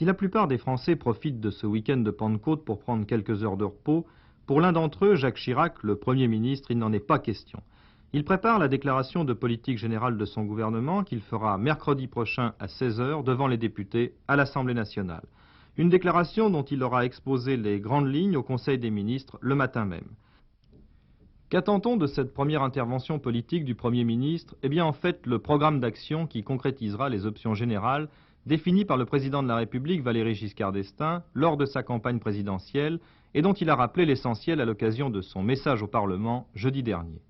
Si la plupart des Français profitent de ce week-end de Pentecôte pour prendre quelques heures de repos, pour l'un d'entre eux, Jacques Chirac, le Premier ministre, il n'en est pas question. Il prépare la déclaration de politique générale de son gouvernement qu'il fera mercredi prochain à 16 h devant les députés à l'Assemblée nationale. Une déclaration dont il aura exposé les grandes lignes au Conseil des ministres le matin même. Qu'attend-on de cette première intervention politique du Premier ministre? Eh bien, en fait, le programme d'action qui concrétisera les options générales définies par le président de la République, Valéry Giscard d'Estaing, lors de sa campagne présidentielle et dont il a rappelé l'essentiel à l'occasion de son message au Parlement jeudi dernier.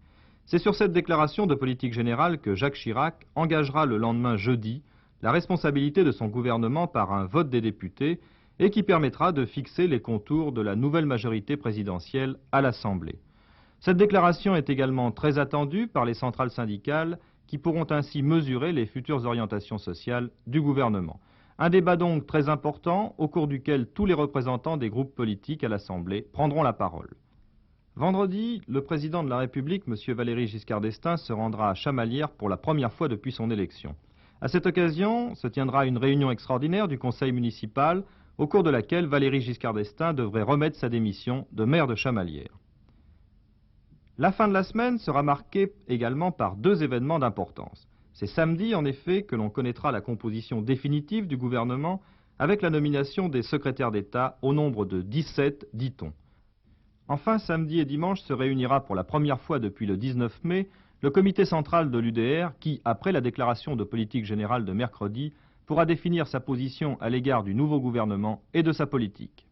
C'est sur cette déclaration de politique générale que Jacques Chirac engagera le lendemain jeudi la responsabilité de son gouvernement par un vote des députés et qui permettra de fixer les contours de la nouvelle majorité présidentielle à l'Assemblée. Cette déclaration est également très attendue par les centrales syndicales qui pourront ainsi mesurer les futures orientations sociales du gouvernement. Un débat donc très important au cours duquel tous les représentants des groupes politiques à l'Assemblée prendront la parole. Vendredi, le président de la République, M. Valéry Giscard d'Estaing, se rendra à Chamalières pour la première fois depuis son élection. À cette occasion, se tiendra une réunion extraordinaire du conseil municipal au cours de laquelle Valéry Giscard d'Estaing devrait remettre sa démission de maire de Chamalières. La fin de la semaine sera marquée également par deux événements d'importance. C'est samedi, en effet, que l'on connaîtra la composition définitive du gouvernement avec la nomination des secrétaires d'État au nombre de 17, dit-on. Enfin, samedi et dimanche se réunira pour la première fois depuis le 19 mai le comité central de l'UDR qui, après la déclaration de politique générale de mercredi, pourra définir sa position à l'égard du nouveau gouvernement et de sa politique.